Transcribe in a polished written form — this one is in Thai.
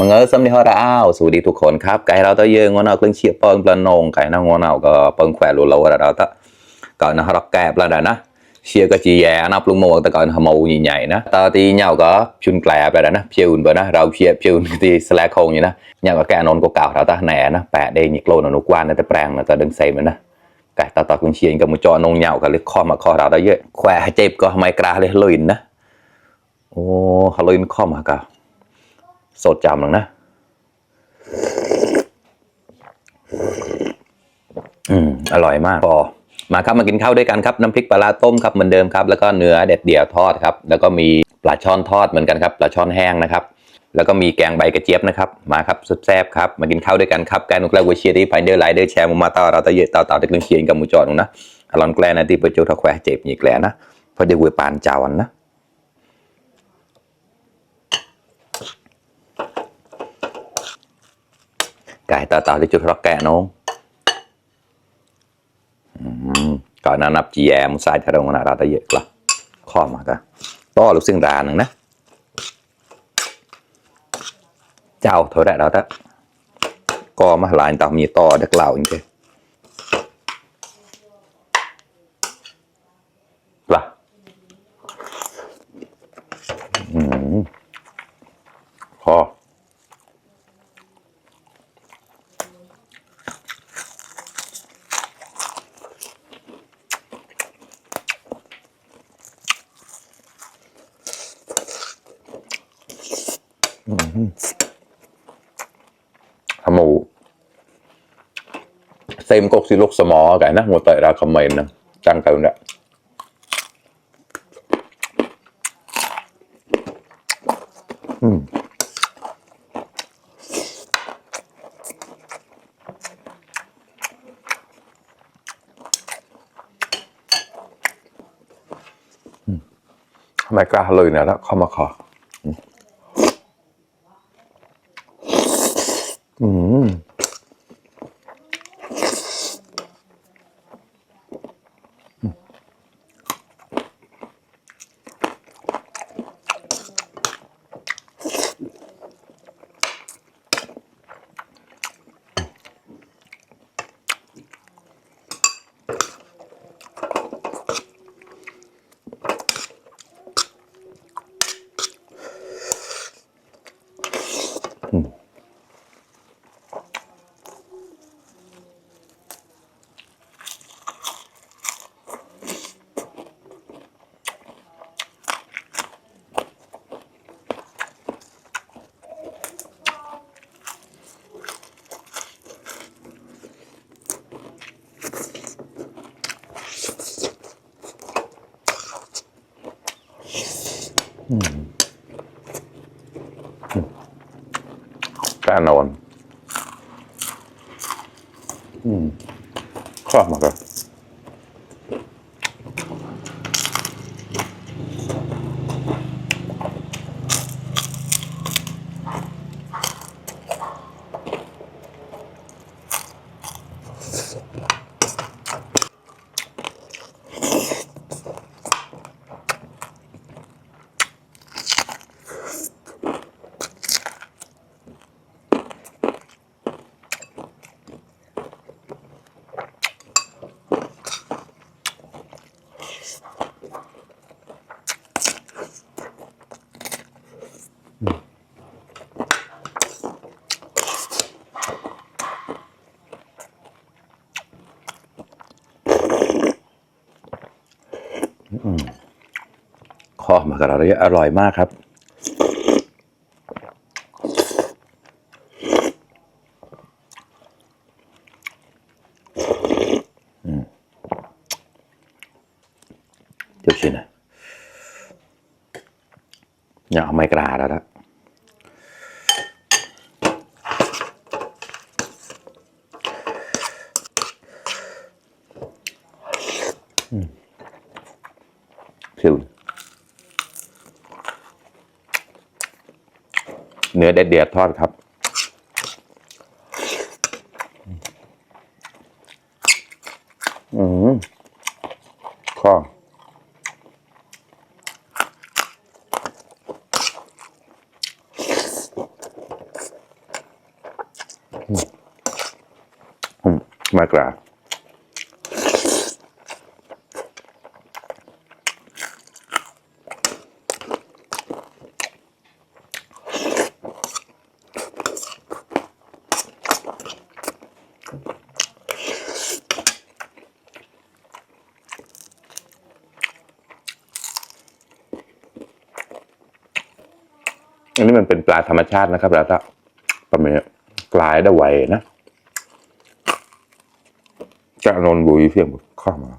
มึงสำนีฮอร์อ้าวสวัสดีทุกคนครับไก่เราตัวเยอะงอนเอาเครื่องเชียร์เปิงปลาโนงไก่น้างอนเอาก็เปิงแขวนโลๆเราตัวก่อนนะฮอร์แกบแล้วนะเชียร์ก็จีแย่นับลุงโมแต่ก่อนหมูใหญ่ๆนะตอนที่เหนียวก็ชุนแกลบแล้วนะเพียวอุ่นเบอร์นะเราเชียร์เพียวอุ่นที่สแลกคงอยู่นะเหนียวก็แกนนก็เก่าเราตัวแหน่นะแปะเดนิโกลนนุกวานนะแต่แปลงนะแต่ดึงเซมนะไก่ต่อเครื่องเชียร์ก็มุจอนงเหนียวก็เลยข้อมาข้อเราตัวเยอะแขวะเจ็บก็ไม่กล้าเลยลุยนะโอ้เขาลุยมันข้อมาก็สดจำหลังนะอร่อยมากพอมาครับมากินข้าวด้วยกันครับน้ำพริกปลาต้มครับเหมือนเดิมครับแล้วก็เนื้อเด็ดเดี่ยวทอดครับแล้วก็มีปลาช่อนทอดเหมือนกันครับปลาช่อนแห้งนะครับแล้วก็มีแกงใบกระเจี๊ยบนะครับมาครับแซ่บครับมากินข้าวด้วยกันครับแกนุกแล้ววัวเชียร์ที่ไฟเดอร์ไลเดอร์แชร์มาต่อเราต่อเยอะต่อตะลึงเชียร์กับมูจอดนะอลอนแกลนะที่เปิดโจทย์แควเจ็บหนีแกลนะเพราะเดี๋ยววัวปานจาวันนะไก่ต่อที่จุดรักแกน้องก่อนนั้นนับจีแอมใส่ทะเลนาเราตะเยอะกละข้อมากันต่อลูกซึ่งดาหนึ่งนะเจ้าเท่าไรเราตะก็มาหลายต่อมีต่อเด็กเหล่าอย่างเงี้ยล่ะพอหมูเซมกกสิลูกสมอไก่นะหัวเตะราคาเมนนะจังเก่าเนี่ยไม่กล้าเลยนะแล้วเข้ามาขอแน่นอนข้อมากันข้อมากันอะไรอร่อยมากครับเดี๋ยวชินะอย่าเอาไม่กล้าแล้วนะผิวเนื้อเด็ดๆทอดครับข้อ มากราอันนี้มันเป็นปลาธรรมชาตินะครับแล้วก็ประมาณกลายได้ไวนะจะนนบุยเพียงข้ามา